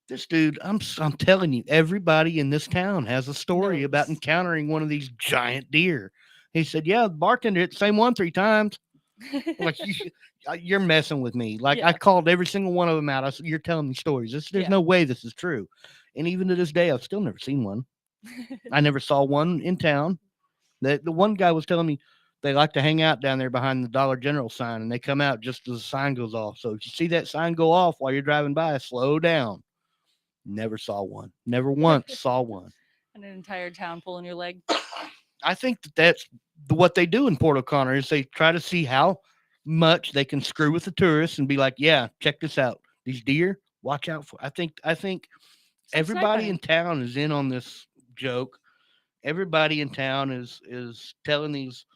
this dude, I'm telling you, everybody in this town has a story about Knows. encountering one of these giant deer. He said, "Yeah, the bartender hit the same one 3 times." Like you're messing with me. Like Yeah. I called every single one of them out. I said, "You're telling me stories. There's Yeah. no way this is true." And even to this day, I've still never seen one. I never saw one in town. The one guy was telling me they like to hang out down there behind the Dollar General sign, and they come out just as the sign goes off. So if you see that sign go off while you're driving by, slow down. Never saw one. Never once saw one. And an entire town pulling your leg. I think that's what they do in Port O'Connor is they try to see how much they can screw with the tourists and be like, "Yeah, check this out. These deer, watch out for." I think Some everybody in snipe town is in on this joke. Everybody in town is telling these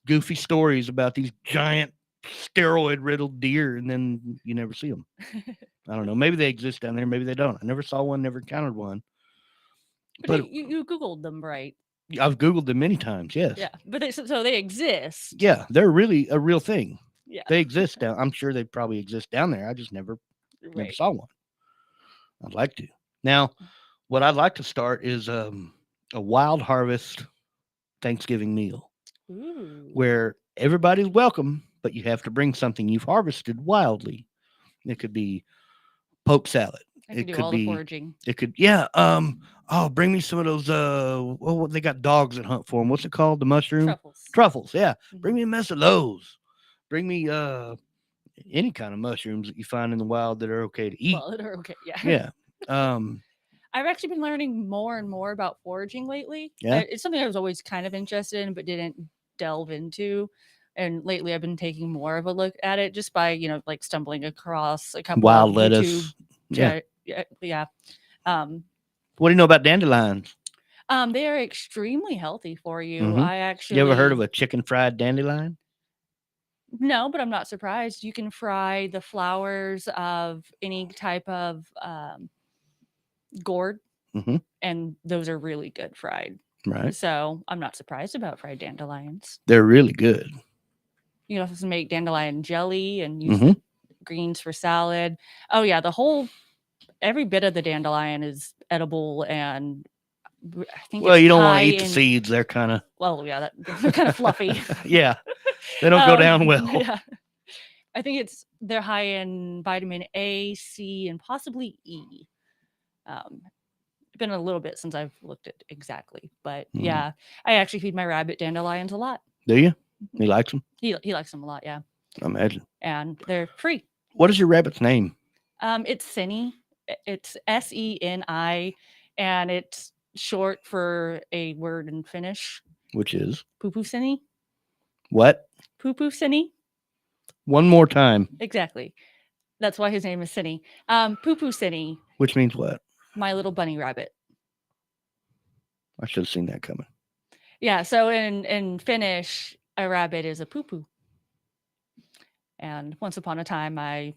goofy stories about these giant steroid riddled deer, and then you never see them. hunting. I don't know. Maybe they exist down there. Maybe they don't. I never saw one. Never encountered one. But But you Googled them, right? I've Googled them many times. Yes. Yeah. But so they exist. Yeah, they're really a real thing. Yeah. They exist down. I'm sure they probably exist down there. I just never Right. saw one. I'd like to. Now, what I'd like to start is a wild harvest Thanksgiving meal Ooh. where everybody's welcome, but you have to bring something you've harvested wildly. It could be poke salad. I can It do could all be. the foraging. It could. Yeah. Oh, bring me some of those. Oh, they got dogs that hunt for them. What's it called? The mushroom Truffles. truffles. Yeah. Mhm. Bring me a mess of those. Bring me any kind of mushrooms that you find in the wild that are okay to eat. Well, they're okay. Yeah. Yeah. I've actually been learning more and more about foraging lately. Yeah? It's something I was always kind of interested in, but didn't delve into. And lately, I've been taking more of a look at it just by, like stumbling across a couple Wild of lettuce. YouTube. Yeah. Yeah. What do you know about dandelions? They are extremely healthy for you. Mhm. I actually. You ever heard of a chicken fried dandelion? No, but I'm not surprised. You can fry the flowers of any type of gourd, Mhm. and those are really good fried. Right. So I'm not surprised about fried dandelions. They're really good. You can also make dandelion jelly and use Mhm. greens for salad. Oh yeah, every bit of the dandelion is edible, and I think Well, it's you don't want high to eat the in. seeds. They're kind of, Well, yeah, they're kind of fluffy. yeah, they don't go down well. Yeah. I think they're high in vitamin A, C, and possibly E. It's been a little bit since I've looked at exactly, but yeah, I actually feed my rabbit dandelions a lot. Do you? He likes them? He likes them a lot, yeah. I imagine. And they're free. What is your rabbit's name? It's Seni. It's Seni, and it's short for a word in Finnish. Which is? Poo Seni. What? Poo Seni. One more time. Exactly. That's why his name is Seni. Poo Seni. Which means what? My little bunny rabbit. I should have seen that coming. Yeah, so in Finnish, a rabbit is a poo. And once upon a time, I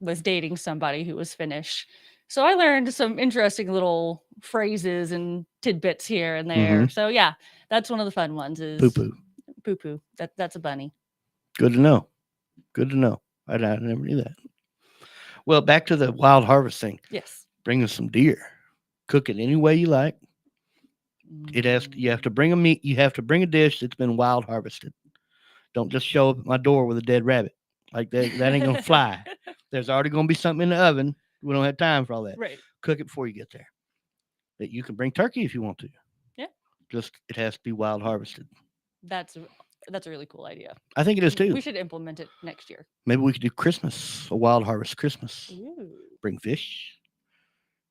was dating somebody who was Finnish. So I learned some interesting little phrases and tidbits here and there. So yeah, that's one of the fun ones is poo. That's a bunny. Good to know. Good to know. I never knew that. Well, back to the wild harvest thing. Yes. Bring us some deer. Cook it any way you like. You have to bring a meat. You have to bring a dish that's been wild harvested. Don't just show up at my door with a dead rabbit. Like that ain't gonna fly. There's already gonna be something in the oven. We don't have time for all that. Right. Cook it before you get there. That you can bring turkey if you want to. Yeah. Just it has to be wild harvested. That's a really cool idea. I think it is too. We should implement it next year. Maybe we could do Christmas, a wild harvest Christmas. Ooh. Bring fish.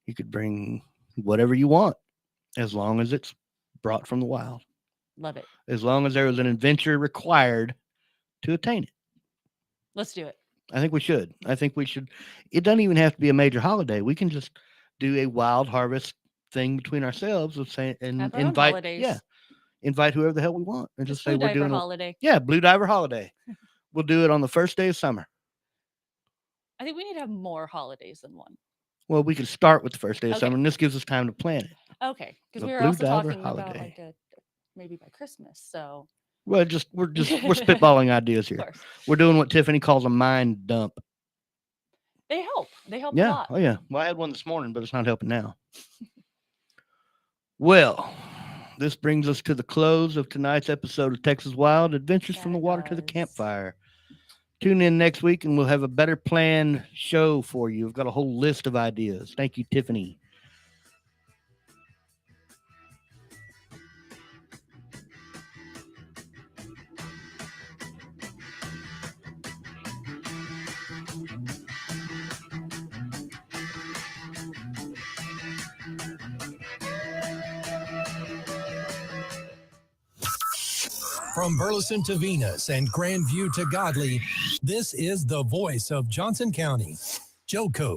You could bring whatever you want, as long as it's brought from the wild. Love it. As long as there was an adventure required to attain it. Let's do it. I think we should. It doesn't even have to be a major holiday. We can just do a wild harvest thing between ourselves and invite invite whoever the hell we want and just say we're doing holiday. Blue Diver holiday. We'll do it on the first day of summer. I think we need to have more holidays than one. Well, we can start with the first day of summer, and this gives us time to plan it. Okay, because The we were Blue also Diver talking about holiday. maybe by Christmas. So Well, we're spitballing ideas here. We're doing what Tiffany calls a mind dump. They help. They help a lot. Oh yeah. Well, I had one this morning, but it's not helping now. Well, this brings us to the close of tonight's episode of Texas Wild Adventures from the Water to the Campfire. Tune in next week and we'll have a better planned show for you. We've got a whole list of ideas. Thank you, Tiffany. From Burleson to Venus and Grandview to Godley, this is the voice of Johnson County, Joco.